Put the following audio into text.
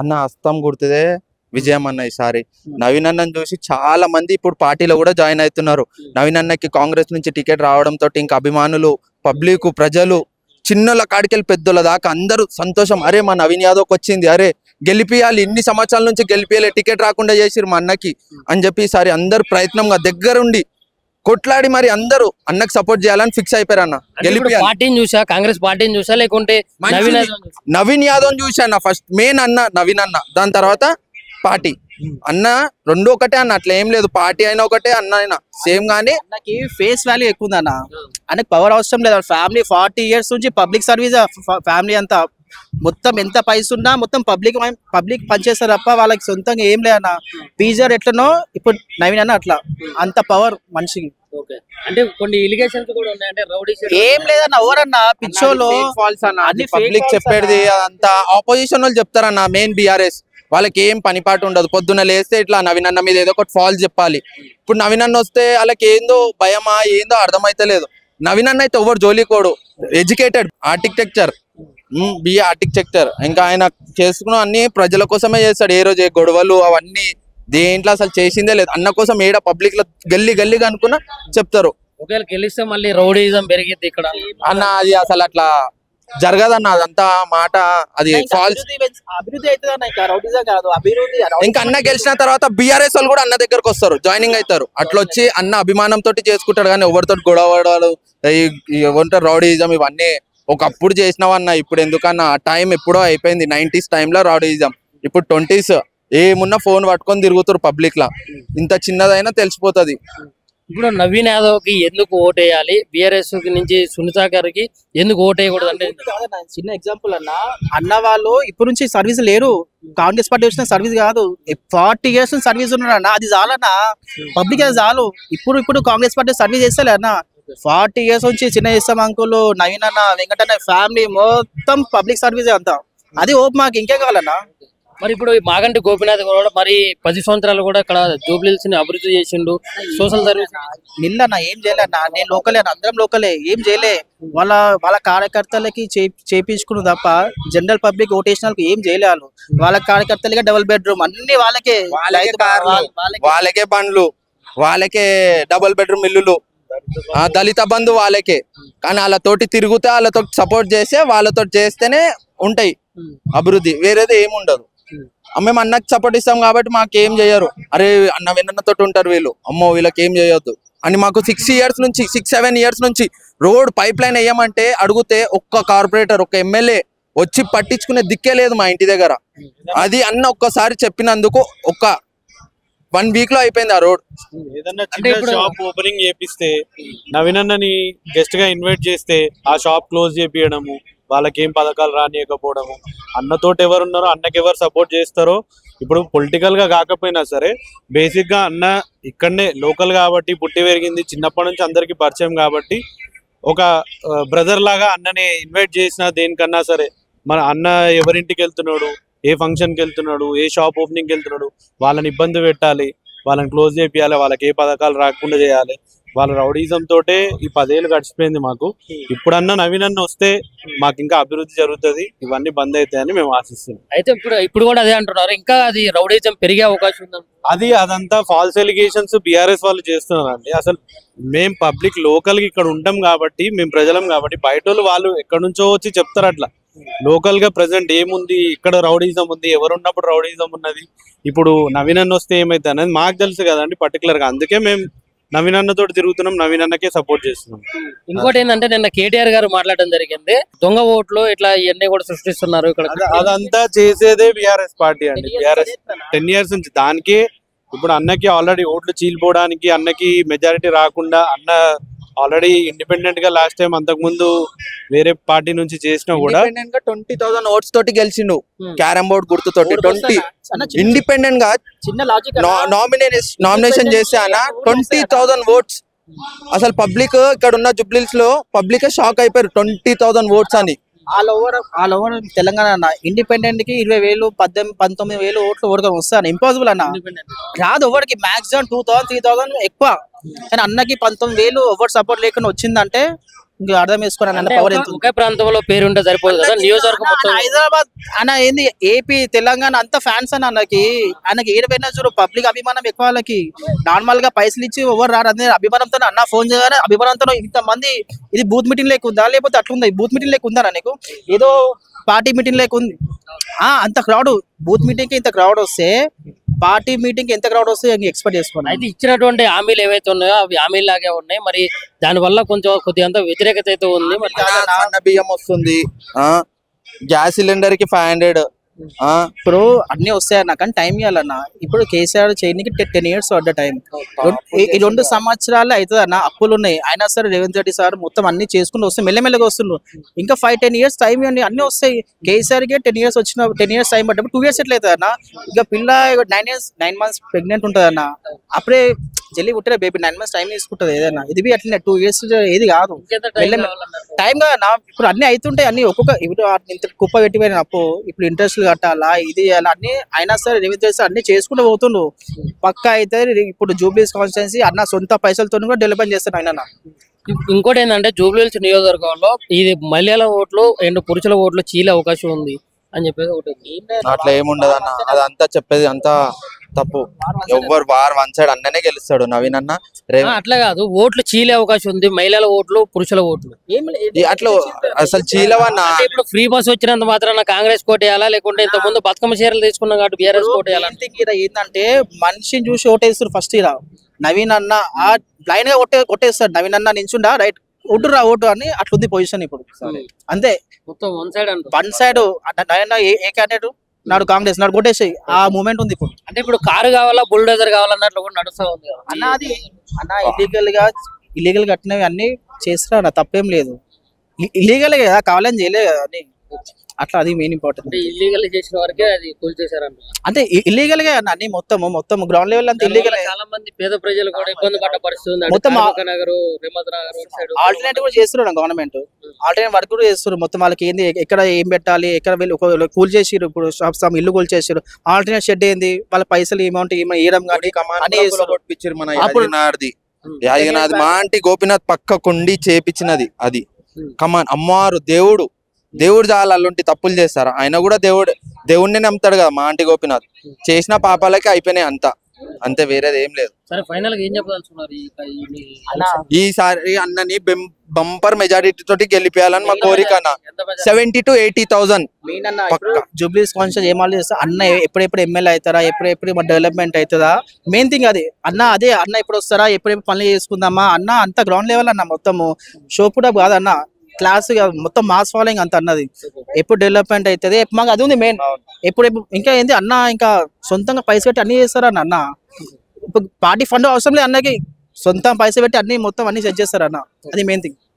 అన్న హస్తం గుర్తుదే విజయం అన్న ఈసారి. నవీన్ అన్నని చూసి చాలా మంది ఇప్పుడు పార్టీలో కూడా జాయిన్ అవుతున్నారు. నవీన్ అన్నకి కాంగ్రెస్ నుంచి టికెట్ రావడంతో ఇంకా అభిమానులు, పబ్లిక్, ప్రజలు, చిన్నల కాడికెళ్ళి పెద్దల దాకా అందరూ సంతోషం. అరే మా నవీన్ యాదవ్కి వచ్చింది, అరే గెలిపియాలి, ఇన్ని సంవత్సరాల నుంచి గెలిపియాలి, టికెట్ రాకుండా చేసిరు మా అన్నకి అని చెప్పి ఈసారి అందరు ప్రయత్నంగా దగ్గరుండి కొట్లాడి మరి అందరూ అన్నకు సపోర్ట్ చేయాలని ఫిక్స్ అయిపోయారు. అన్న గెలిపియాలి. పార్టీని చూసా, కాంగ్రెస్ పార్టీని చూసా లేకుంటే నవీన్ యాదవ్ చూసా ఫస్ట్ మెయిన్ అన్న నవీన్ అన్న, దాని తర్వాత పార్టీ అన్న, రెండు ఒకటే అన్న, అట్లా ఏం లేదు. పార్టీ అయినా ఒకటే, అన్న అయినా సేమ్. గానీ అన్నకి ఫేస్ వాల్యూ ఎక్కువ ఉంది అన్న, అన్నకి పవర్ అవసరం లేదు. ఫ్యామిలీ 40 years నుంచి పబ్లిక్ సర్వీస్, ఫ్యామిలీ అంతా మొత్తం ఎంత పైసా ఉన్నా మొత్తం పబ్లిక్ పనిచేస్తారు తప్ప వాళ్ళకి సొంతంగా ఏం లేదన్న. పీజర్ ఎట్లనో ఇప్పుడు నవీన్ అన్న అట్లా, అంత పవర్ మనిషికి. అంటే కొన్ని ఇలిగేషన్స్ కూడా ఉన్నాయి, అంటే రౌడీ ఏం లేదన్న, ఎవరన్నా పిచ్చోలో పబ్లిక్ చెప్పేది అంతా ఆపోజిషన్ వాళ్ళు చెప్తారన్న. మెయిన్ బీఆర్ఎస్ వాళ్ళకి ఏం పనిపాటు ఉండదు. పొద్దున్న లేస్తే ఇట్లా నవీన్ అన్న మీద ఏదో ఒకటి ఫాల్స్ చెప్పాలి. ఇప్పుడు నవీన్ అన్న వస్తే వాళ్ళకి ఏందో భయమా ఏందో అర్థమైతలేదు. నవీన్ అన్న అయితే ఎవరు జోలికోడు, ఎడ్యుకేటెడ్, ఆర్కిటెక్చర్, బిఏ ఆర్కిటెక్చర్. ఇంకా ఆయన చేసుకున్న అన్ని ప్రజల కోసమే చేస్తాడు. ఏ రోజు ఏ గొడవలు అవన్నీ దేంట్లో అసలు చేసిందే లేదు. అన్న కోసం ఏడ పబ్లిక్ లో గల్లిగా అనుకున్నా చెప్తారు. ఒకవేళ గెలిస్తే మళ్ళీ రౌడీజం పెరిగింది ఇక్కడ అన్న. అది అసలు అట్లా జరగదన్న, అదంతా మాట, అది ఫాల్స్. అభివృద్ధి అవుతుంది అన్న, ఇంకా రౌడీజం కాదు అభివృద్ధి. ఇంకా అన్న గెలిచిన తర్వాత బీఆర్ఎస్ వాళ్ళు కూడా అన్న దగ్గరకు వస్తారు, జాయినింగ్ అవుతారు. అట్లా వచ్చి అన్న అభిమానంతో చేసుకుంటాడు. కానీ ఎవరితో గొడవడాలు, ఏమంటారు రౌడీజం, ఇవన్నీ ఒకప్పుడు చేసినవన్న. ఇప్పుడు ఎందుకన్నా ఆ టైం ఎప్పుడో అయిపోయింది. 90s టైంలో రౌడీజం. ఇప్పుడు 20s ఏమున్నా ఫోన్ పట్టుకొని తిరుగుతారు పబ్లిక్ లా. ఇంత చిన్నదైనా తెలిసిపోతుంది. ఇప్పుడు నవీన్ యాదవ్ కి ఎందుకు ఓటేయాలి, బిఆర్ఎస్ నుంచి సునీత గారికి ఎందుకు ఓటేయకూడదు అంటే చిన్న ఎగ్జాంపుల్ అన్న వాళ్ళు ఇప్పుడు నుంచి సర్వీస్ లేరు. కాంగ్రెస్ పార్టీ వచ్చిన సర్వీస్ కాదు, 40 years సర్వీస్ ఉన్నాడు అన్న. అది చాలన్నా, పబ్లిక్ అది చాలు. ఇప్పుడు కాంగ్రెస్ పార్టీ సర్వీస్ చేస్తలే అన్న. 40 years నుంచి చిన్న ఇస్తాం అంకులు, నవీన్ అన్న, వెంకటన్న ఫ్యామిలీ మొత్తం పబ్లిక్ సర్వీస్ అంతా. అది ఓప్, మాకు ఇంకేం కావాలన్నా. మరి ఇప్పుడు మాగంటి గోపీనాథ్ కూడా మరి 10 సంవత్సరాలు కూడా ఇక్కడ జూబ్లీహిల్స్ ని అభివృద్ధి చేసిండు, సోషల్ సర్వీస్. నిల్లన్నా ఏం చేయలేన్నా, నేను లోకలే, అందరం లోకలే, ఏం చేయలే. వాళ్ళ కార్యకర్తలకి చేపించుకున్న తప్ప జనరల్ పబ్లిక్ ఓటేషనల్ ఏం చేయలేదు. వాళ్ళ కార్యకర్తలకే డబుల్ బెడ్రూమ్, అన్ని వాళ్ళకే, వాళ్ళకే బండ్లు, వాళ్ళకే డబుల్ బెడ్రూమ్ ఇల్లులు, దళిత బంధు వాళ్ళకే. కానీ వాళ్ళతోటి తిరుగుతే, వాళ్ళతో సపోర్ట్ చేస్తే, వాళ్ళతో చేస్తేనే ఉంటాయి అభివృద్ధి, వేరేది ఏముండదు. మేము అన్నకి సపోర్ట్ ఇస్తాం కాబట్టి మాకేం చేయరు. అరే అన్న వెన్నతో ఉంటారు వీళ్ళు, అమ్మో వీళ్ళకి ఏం చేయొద్దు అని. మాకు 6-7 years నుంచి రోడ్ పైప్ లైన్ వేయమంటే అడిగితే ఒక్క కార్పొరేటర్, ఒక్క ఎమ్మెల్యే వచ్చి పట్టించుకునే దిక్కే లేదు మా ఇంటి దగ్గర. అది అన్న ఒక్కసారి చెప్పినందుకు 1 week లో అయిపోయింది ఆ రోడ్. ఏదన్నా షాప్ ఓపెనింగ్ చేపిస్తే, నవీన్ అన్నని గెస్ట్ గా ఇన్వైట్ చేస్తే ఆ షాప్ క్లోజ్ చేపియడము, వాళ్ళకి ఏం పథకాలు రానియకపోవడము, అన్నతోటి ఎవరున్నారో అన్నకి ఎవరు సపోర్ట్ చేస్తారో. ఇప్పుడు పొలిటికల్ గా కాకపోయినా సరే బేసిక్ గా అన్న ఇక్కడనే లోకల్ కాబట్టి, పుట్టి పెరిగింది, చిన్నప్పటి నుంచి అందరికి పరిచయం కాబట్టి, ఒక బ్రదర్ లాగా అన్నని ఇన్వైట్ చేసిన దేనికన్నా సరే, మన అన్న ఎవరింటికి వెళ్తున్నాడు, ఏ ఫంక్షన్కి వెళ్తున్నాడు, ఏ షాప్ ఓపెనింగ్కి వెళ్తున్నాడు, వాళ్ళని ఇబ్బంది పెట్టాలి, వాళ్ళని క్లోజ్ చేయాలి, వాళ్ళకి ఏ పథకాలు రాకుండా చేయాలి. వాళ్ళ రౌడీజం తోటే ఈ 10 ఏళ్ళు గడిచిపోయింది మాకు. ఇప్పుడన్నా నవీన్ అన్న వస్తే మాకు ఇంకా అభివృద్ధి జరుగుతుంది, ఇవన్నీ బంద్ అవుతాయని మేము ఆశిస్తున్నాం. అయితే ఇప్పుడు కూడా అదే అంటున్నారు, ఇంకా అది రౌడీజం పెరిగే అవకాశం ఉంది. అదంతా ఫాల్స్ ఎలిగేషన్స్ బీఆర్ఎస్ వాళ్ళు చేస్తున్నారండి. అసలు మేము పబ్లిక్ లోకల్ గా ఇక్కడ ఉంటాం కాబట్టి, మేము ప్రజలం కాబట్టి, బయట వాళ్ళు ఎక్కడి నుంచో వచ్చి చెప్తారు అట్లా. లోకల్ గా ప్రెసెంట్ ఏముంది, ఇక్కడ రౌడీజం ఉంది, ఎవరున్నప్పుడు రౌడీజం ఉన్నది, ఇప్పుడు నవీన్ అన్న వస్తే ఏమైతే అనేది మాకు తెలుసు కదండి పర్టికులర్ గా. అందుకే మేము నవీన్ అన్న తోటి తిరుగుతున్నాం, నవీన్ అన్నకే సపోర్ట్ చేస్తున్నాం. ఇంకోటి ఏంటంటే నిన్న కేటీఆర్ గారు మాట్లాడడం జరిగింది, దొంగ ఓట్లు ఇట్లా ఇవన్నీ కూడా సృష్టిస్తున్నారు ఇక్కడ. అదంతా చేసేదే బీఆర్ఎస్ పార్టీ అండి. బీఆర్ఎస్ 10 years నుంచి దానికే. ఇప్పుడు అన్నకి ఆల్రెడీ ఓట్లు చీలిపోవడానికి, అన్నకి మెజారిటీ రాకుండా, అన్న ఆల్రెడీ ఇండిపెండెంట్ గా లాస్ట్ టైం అంతకు ముందు వేరే పార్టీ నుంచి చేసినా కూడా 20,000 votes తోటి గెలిచిండు, క్యారమ్ బోర్డ్ గుర్తుతోటి. 20 ఇండిపెండెంట్ గా నామినేషన్ చేస్తే అన్న 20,000 votes. అసలు పబ్లిక్ ఇక్కడ ఉన్న జూబ్లీహిల్స్ లో పబ్లిక్ షాక్ అయిపోయారు, 20,000 votes అని. ఆల్ ఓవర్ తెలంగాణ ఇండిపెండెంట్ కి 20,000, 19,000 ఓట్లు ఓడుకొని వస్తాను. ఇంపాసిబుల్ అన్న, రాదు ఎవరికి. మాక్సిమం 2,000, 3,000 ఎక్కువ. కానీ అన్నకి 19,000 ఎవరు సపోర్ట్ లేకుండా వచ్చిందంటే ఇంకా అర్థం చేసుకోండి అన్న పవర్ ఎంత ఒకే ప్రాంతంలో పేరు ఉంటే సరిపోదు కదా, నియోజకవర్గం మొత్తం. హైదరాబాద్ అన్న ఏంది ఏపీ తెలంగాణ అంత ఫ్యాన్స్ అన్న ఆయనకి ఏడపోయినా చూడు పబ్లిక్ అభిమానం ఎక్కువ వాళ్ళకి. నార్మల్ గా పైసలు ఇచ్చి ఎవరు రారు అదే అభిమానంతో అన్న ఫోన్ చేయగానే అభిమానంతో ఇంత మంది ఇది బూత్ మీటింగ్ లేక ఉందా లేకపోతే అట్లుందా బూత్ మీటింగ్ లేక ఉందా నీకు ఏదో పార్టీ మీటింగ్ లేక ఉంది అంత క్రౌడ్ బూత్ మీటింగ్ కి ఇంత క్రౌడ్ వస్తే పార్టీ మీటింగ్ ఎంత క్రౌడ్ వస్తే ఎక్స్పెక్ట్ చేసుకోండి. అయితే ఇచ్చినటువంటి హామీలు ఏవైతే ఉన్నాయో అవి హామీలు లాగే ఉన్నాయి, మరి దాని వల్ల కొద్దిగా వ్యతిరేకత అయితే ఉంది. మరి సన్న బియ్యం వస్తుంది, గ్యాస్ సిలిండర్ కి 500. ఇప్పుడు అన్ని వస్తాయన్న కానీ టైం ఇవ్వాలన్న. ఇప్పుడు కేసీఆర్ చేయడానికి 10 years పడ్డ టైం. ఈ 2 సంవత్సరాలు అవుతుంది అన్న, అప్పులు ఉన్నాయి. అయినా సరే రేవంత్ రెడ్డి సార్ మొత్తం అన్ని చేసుకుంటూ వస్తే మెల్లమెల్లగా వస్తుండ్రు. ఇంకా 5-10 years టైం ఇవ్వండి, అన్ని వస్తాయి. కేసీఆర్ కి 10 years వచ్చిన 10 years టైం పడ్డప్పుడు 2 years ఎట్లా అవుతుంది అన్న. ఇక పిల్ల 9 months ప్రెగ్నెంట్ ఉంటుంది అన్న, అప్పుడే జల్లి పుట్టిన బేబీ 9 months టైం తీసుకుంటుంది ఏదైనా. ఇది అట్లనే 2 years ఏది కాదు టైం కాదన్న. ఇప్పుడు అన్ని అవుతుంటాయి, అన్ని ఒక్కొక్క ఇప్పుడు ఇంత కుప్ప పెట్టిపోయిన అప్పు ఇప్పుడు ఇంట్రెస్ట్ కట్టాలా ఇది అన్ని. అయినా సరే రేవంత్ రెడ్డి అన్ని చేసుకుంటూ పోతుండ్రు పక్కా అయితే. ఇప్పుడు జూబ్లీస్ కాన్స్టిట్యున్సీ అన్న సొంత పైసలతో కూడా డెవలప్మెంట్ చేస్తాను ఆయన. ఇంకోటి ఏంటంటే జూబ్లీహిల్స్ నియోజకవర్గంలో ఇది మహిళల ఓట్లు అండ్ పురుషుల ఓట్లు చీలే అవకాశం ఉంది అని చెప్పేసి ఒకటి. అట్లా ఏముండదు అన్న, అదంతా చెప్పేది అంతా తప్పు. ఎవ్వరు వన్ సైడ్ అన్ననే గెలుస్తాడు నవీన్ అన్న. అట్లా కాదు, ఓట్లు చీలే అవకాశం ఉంది, మహిళల ఓట్లు పురుషుల ఓట్లు అట్లా అసలు చీలవన్నా. ఇప్పుడు ఫ్రీ బస్ వచ్చినంత మాత్రాన కాంగ్రెస్ కోటేయాలా లేకుంటే ఇంత ముందు బతుకమ్మ చీరలు తీసుకున్నాం కాబట్టి బీఆర్ఎస్ కోటేయాలా? ఏంటంటే మనిషిని చూసి ఓటేస్తారు ఫస్ట్. ఇలా నవీన్ అన్న ఆ లైన్ గా కొట్టేస్తాడు. నవీన్ అన్న నించుండా రైట్ ఓటురా ఓటు అని అట్లుంది పొజిషన్ ఇప్పుడు. అంతే మొత్తం వన్ సైడ్ ఏ క్యాండిడేట్ నాడు కాంగ్రెస్ నాడు కొట్టేసి ఆ మూమెంట్ ఉంది ఇప్పుడు. అంటే ఇప్పుడు కారు కావాలా బుల్డోజర్ కావాలన్నట్లు కూడా నడుస్తా ఉంది అన్న. అది అన్న ఇల్లీగల్ కట్టినవి అన్ని చేస్తున్నా అన్న, తప్పేం లేదు. ఇల్లీగల్ కదా, కావాలని చేయలేదు కదా అని. అట్లా అది మెయిన్ ఇంపార్టెంట్. ఇల్లీగల్ చేసిన వరకే అది కూల్ చేశారంట. అంటే ఇల్లీగల్ గా అన్ని మొత్తం గ్రౌండ్ లెవెల్ అంతా ఇల్లీగల్. చాలా మంది పేద ప్రజలు కూడా ఇబ్బంది పడ్డ పరిస్థితి ఉంది. మొత్తం నగర్ ఆల్టర్నేటివ్ కూడా చేస్తున్నారు గవర్నమెంట్, ఆల్టర్నేటివ్ వర్క్ కూడా చేస్తున్నారు. మొత్తం వాళ్ళకి ఏంది ఎక్కడ ఏం పెట్టాలి, ఎక్కడ వెళ్ళి కూల్ చేసిరు. ఇప్పుడు షాప్స్ ఇల్లు కూల్ చేసారు. ఆల్టర్నేట్ షెడ్ ఏంది, వాళ్ళ పైసలు అమౌంట్ ఇవ్వడం కానీ మన యాదగినాథ్ మా ఆంటీ గోపీనాథ్ పక్కకుండి చేపించినది అది. కమాన్ అమ్మవారు దేవుడు చాలా అలాంటి తప్పులు చేస్తారు. ఆయన కూడా దేవుడిని నమ్ముతాడు కదా. మా ఆంటీ గోపీనాథ్ చేసిన పాపాలకి అయిపోయినాయి అంతే, వేరేది ఏం లేదు. సరే ఫైనల్ గా ఏం చెప్పదలుచుకున్నారు? ఈసారి అన్నని బంపర్ మెజారిటీ తోటి గెలిపేయాలని మా కోరిక అన్న. 70,000 to 80,000. జూబ్లీస్ కాన్స్టిట్యూన్సీ ఏం చేస్తా అన్న, ఎప్పుడెప్పుడు ఎమ్మెల్యే అవుతారా, ఎప్పుడెప్పుడు డెవలప్మెంట్ అవుతుందా, మెయిన్ థింగ్ అది అన్న. అదే అన్న ఎప్పుడు వస్తారా, ఎప్పుడెప్పుడు పనులు చేసుకుందామా అన్న. అంత గ్రౌండ్ లెవెల్ అన్న, మొత్తము షో కూడా కాదన్న, క్లాస్ మొత్తం మాస్ ఫాలోయింగ్ అంత అన్నది. ఎప్పుడు డెవలప్మెంట్ అవుతుంది మాకు అది ఉంది మెయిన్. ఎప్పుడు ఇంకా ఏంది అన్న, ఇంకా సొంతంగా పైసలు పెట్టి అన్ని చేస్తారా అన్న. ఇప్పుడు పార్టీ ఫండ్ అవసరం లేదు అన్నకి, సొంతం పైసలు పెట్టి అన్ని మొత్తం అన్ని సెట్ చేస్తారు అన్న, అది మెయిన్ థింగ్.